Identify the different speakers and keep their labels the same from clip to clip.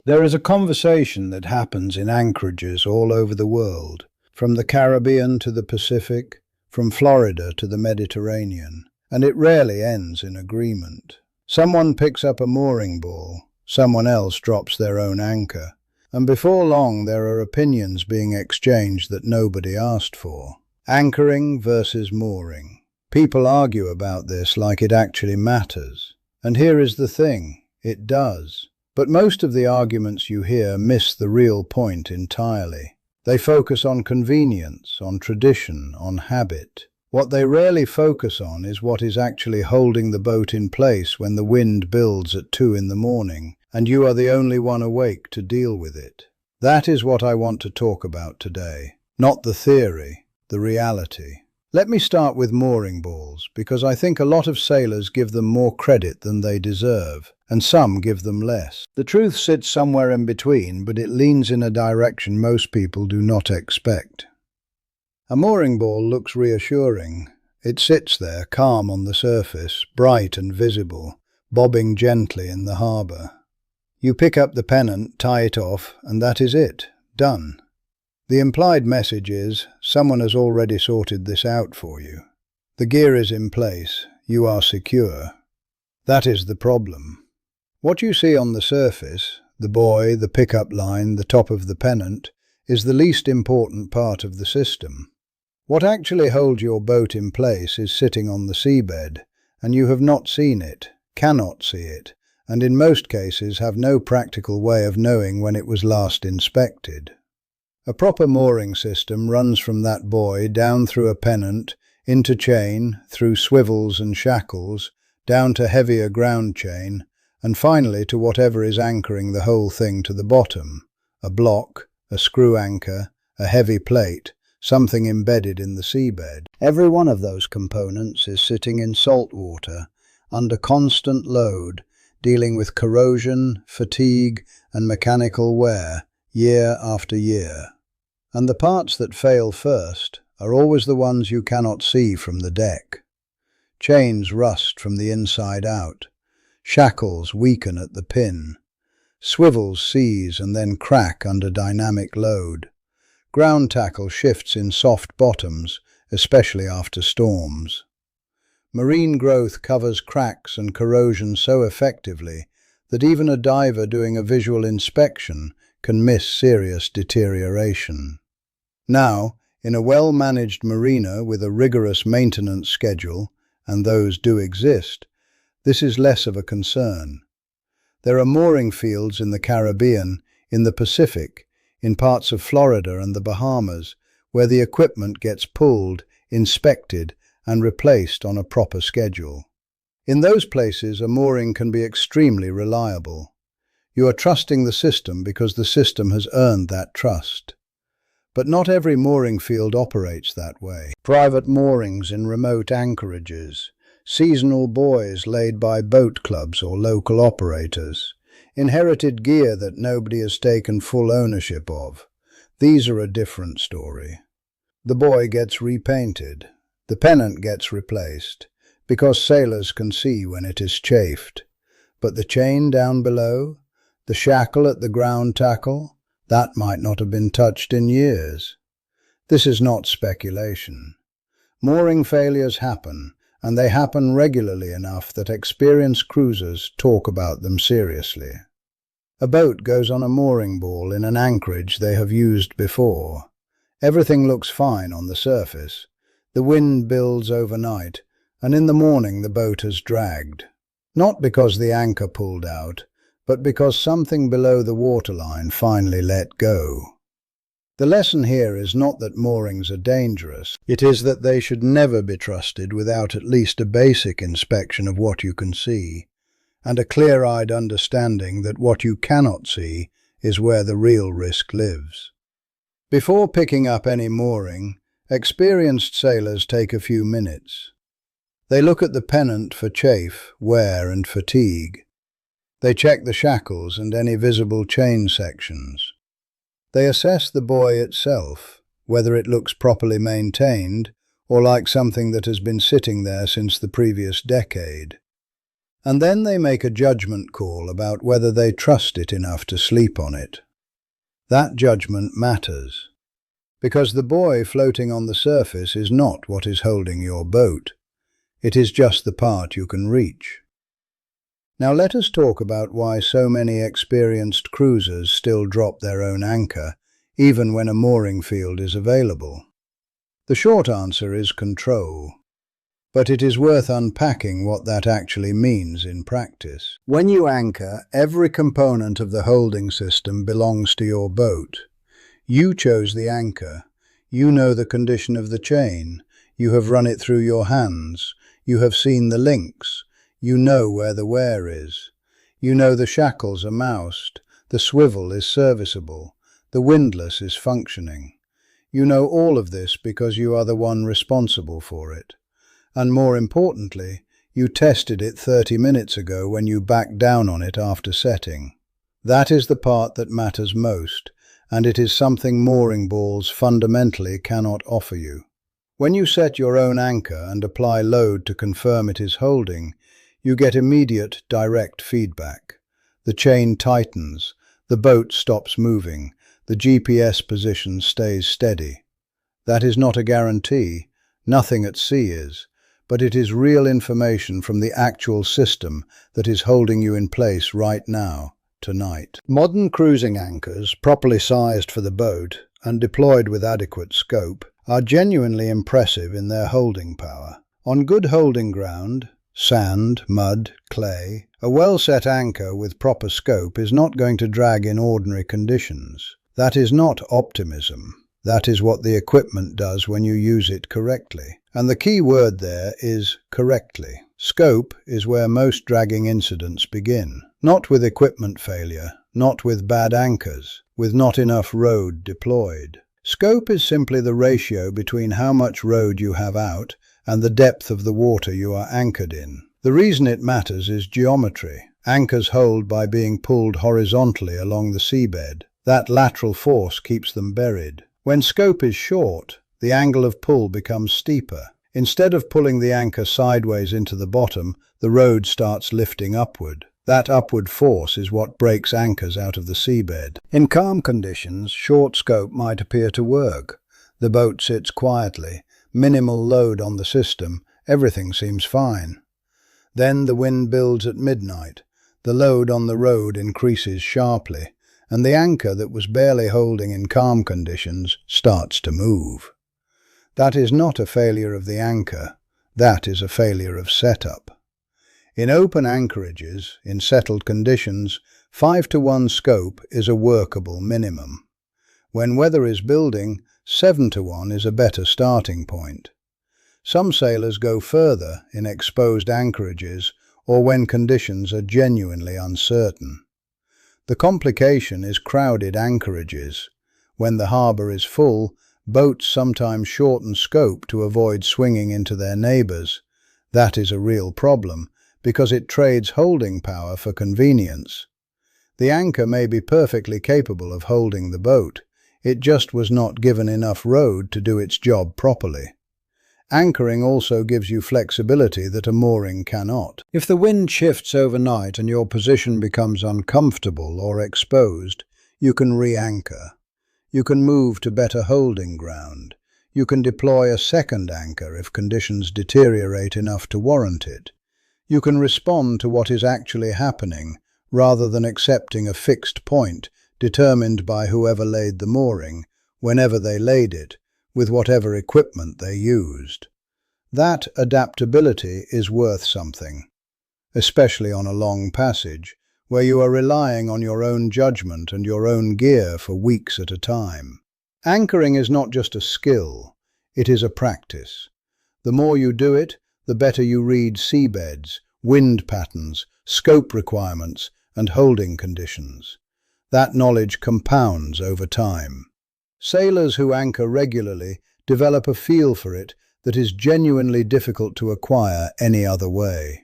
Speaker 1: There is a conversation that happens in anchorages all over the world, from the Caribbean to the Pacific, from Florida to the Mediterranean, and it rarely ends in agreement. Someone picks up a mooring ball, someone else drops their own anchor, and before long there are opinions being exchanged that nobody asked for. Anchoring versus mooring. People argue about this like it actually matters. And here is the thing, it does. But most of the arguments you hear miss the real point entirely. They focus on convenience, on tradition, on habit. What they rarely focus on is what is actually holding the boat in place when the wind builds at 2 in the morning, and you are the only one awake to deal with it. That is what I want to talk about today. Not the theory, the reality. Let me start with mooring balls, because I think a lot of sailors give them more credit than they deserve, and some give them less. The truth sits somewhere in between, but it leans in a direction most people do not expect. A mooring ball looks reassuring. It sits there, calm on the surface, bright and visible, bobbing gently in the harbour. You pick up the pennant, tie it off, and that is it. Done. The implied message is, someone has already sorted this out for you. The gear is in place, you are secure. That is the problem. What you see on the surface, the buoy, the pickup line, the top of the pennant, is the least important part of the system. What actually holds your boat in place is sitting on the seabed, and you have not seen it, cannot see it, and in most cases have no practical way of knowing when it was last inspected. A proper mooring system runs from that buoy down through a pennant, into chain, through swivels and shackles, down to heavier ground chain, and finally to whatever is anchoring the whole thing to the bottom, a block, a screw anchor, a heavy plate, something embedded in the seabed. Every one of those components is sitting in salt water, under constant load, dealing with corrosion, fatigue, and mechanical wear, year after year. And the parts that fail first are always the ones you cannot see from the deck. Chains rust from the inside out. Shackles weaken at the pin. Swivels seize and then crack under dynamic load. Ground tackle shifts in soft bottoms, especially after storms. Marine growth covers cracks and corrosion so effectively that even a diver doing a visual inspection can miss serious deterioration. Now, in a well-managed marina with a rigorous maintenance schedule, and those do exist, this is less of a concern. There are mooring fields in the Caribbean, in the Pacific, in parts of Florida and the Bahamas, where the equipment gets pulled, inspected, and replaced on a proper schedule. In those places, a mooring can be extremely reliable. You are trusting the system because the system has earned that trust. But not every mooring field operates that way. Private moorings in remote anchorages, seasonal buoys laid by boat clubs or local operators, inherited gear that nobody has taken full ownership of. These are a different story. The buoy gets repainted, the pennant gets replaced, because sailors can see when it is chafed. But the chain down below, the shackle at the ground tackle, that might not have been touched in years. This is not speculation. Mooring failures happen, and they happen regularly enough that experienced cruisers talk about them seriously. A boat goes on a mooring ball in an anchorage they have used before. Everything looks fine on the surface. The wind builds overnight, and in the morning the boat has dragged. Not because the anchor pulled out, but because something below the waterline finally let go. The lesson here is not that moorings are dangerous. It is that they should never be trusted without at least a basic inspection of what you can see, and a clear-eyed understanding that what you cannot see is where the real risk lives. Before picking up any mooring, experienced sailors take a few minutes. They look at the pennant for chafe, wear, and fatigue. They check the shackles and any visible chain sections. They assess the buoy itself, whether it looks properly maintained or like something that has been sitting there since the previous decade. And then they make a judgment call about whether they trust it enough to sleep on it. That judgment matters, because the buoy floating on the surface is not what is holding your boat. It is just the part you can reach. Now let us talk about why so many experienced cruisers still drop their own anchor, even when a mooring field is available. The short answer is control. But it is worth unpacking what that actually means in practice. When you anchor, every component of the holding system belongs to your boat. You chose the anchor. You know the condition of the chain. You have run it through your hands. You have seen the links. You know where the wear is. You know the shackles are moused. The swivel is serviceable. The windlass is functioning. You know all of this because you are the one responsible for it. And more importantly, you tested it 30 minutes ago when you backed down on it after setting. That is the part that matters most, and it is something mooring balls fundamentally cannot offer you. When you set your own anchor and apply load to confirm it is holding, you get immediate, direct feedback. The chain tightens, the boat stops moving, the GPS position stays steady. That is not a guarantee, nothing at sea is, but it is real information from the actual system that is holding you in place right now, tonight. Modern cruising anchors, properly sized for the boat and deployed with adequate scope, are genuinely impressive in their holding power. On good holding ground, sand, mud, clay, a well-set anchor with proper scope is not going to drag in ordinary conditions. That is not optimism. That is what the equipment does when you use it correctly. And the key word there is correctly. Scope is where most dragging incidents begin. Not with equipment failure, not with bad anchors, with not enough road deployed. Scope is simply the ratio between how much road you have out and the depth of the water you are anchored in. The reason it matters is geometry. Anchors hold by being pulled horizontally along the seabed. That lateral force keeps them buried. When scope is short, the angle of pull becomes steeper. Instead of pulling the anchor sideways into the bottom, the road starts lifting upward. That upward force is what breaks anchors out of the seabed. In calm conditions, short scope might appear to work. The boat sits quietly, minimal load on the system, everything seems fine. Then the wind builds at midnight, the load on the road increases sharply, and the anchor that was barely holding in calm conditions starts to move. That is not a failure of the anchor, that is a failure of setup. In open anchorages, in settled conditions, 5-to-1 scope is a workable minimum. When weather is building, 7-to-1 is a better starting point. Some sailors go further in exposed anchorages or when conditions are genuinely uncertain. The complication is crowded anchorages. When the harbour is full, boats sometimes shorten scope to avoid swinging into their neighbours. That is a real problem, because it trades holding power for convenience. The anchor may be perfectly capable of holding the boat. It just was not given enough road to do its job properly. Anchoring also gives you flexibility that a mooring cannot. If the wind shifts overnight and your position becomes uncomfortable or exposed, you can re-anchor. You can move to better holding ground. You can deploy a second anchor if conditions deteriorate enough to warrant it. You can respond to what is actually happening, rather than accepting a fixed point determined by whoever laid the mooring, whenever they laid it, with whatever equipment they used. That adaptability is worth something, especially on a long passage, where you are relying on your own judgment and your own gear for weeks at a time. Anchoring is not just a skill, it is a practice. The more you do it, the better you read seabeds, wind patterns, scope requirements, and holding conditions. That knowledge compounds over time. Sailors who anchor regularly develop a feel for it that is genuinely difficult to acquire any other way.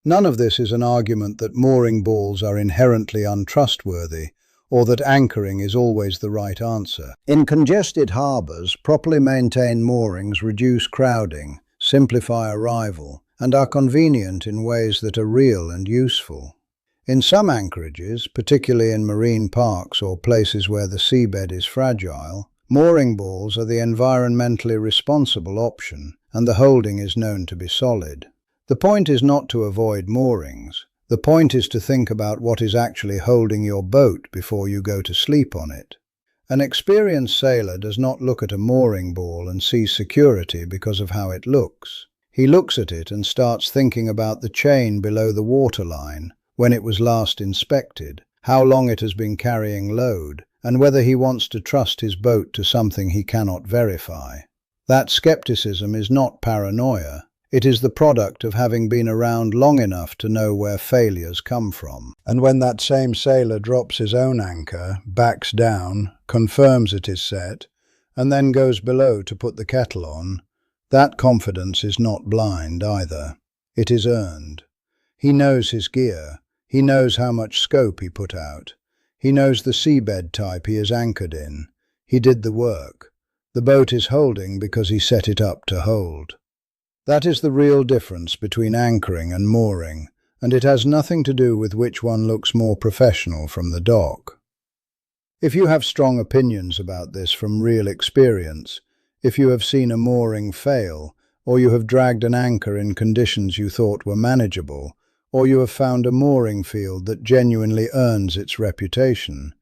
Speaker 1: None of this is an argument that mooring balls are inherently untrustworthy or that anchoring is always the right answer. In congested harbours, properly maintained moorings reduce crowding, simplify arrival, and are convenient in ways that are real and useful. In some anchorages, particularly in marine parks or places where the seabed is fragile, mooring balls are the environmentally responsible option, and the holding is known to be solid. The point is not to avoid moorings. The point is to think about what is actually holding your boat before you go to sleep on it. An experienced sailor does not look at a mooring ball and see security because of how it looks. He looks at it and starts thinking about the chain below the waterline, when it was last inspected, how long it has been carrying load, and whether he wants to trust his boat to something he cannot verify. That skepticism is not paranoia. It is the product of having been around long enough to know where failures come from. And when that same sailor drops his own anchor, backs down, confirms it is set, and then goes below to put the kettle on, that confidence is not blind either. It is earned. He knows his gear. He knows how much scope he put out. He knows the seabed type he is anchored in. He did the work. The boat is holding because he set it up to hold. That is the real difference between anchoring and mooring, and it has nothing to do with which one looks more professional from the dock. If you have strong opinions about this from real experience, if you have seen a mooring fail, or you have dragged an anchor in conditions you thought were manageable, or you have found a mooring field that genuinely earns its reputation,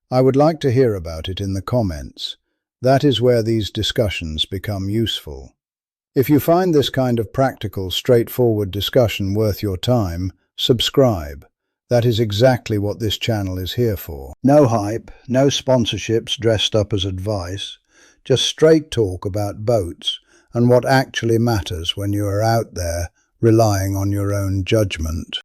Speaker 1: I would like to hear about it in the comments. That is where these discussions become useful. If you find this kind of practical, straightforward discussion worth your time, subscribe. That is exactly what this channel is here for. No hype, no sponsorships dressed up as advice, just straight talk about boats and what actually matters when you are out there relying on your own judgment.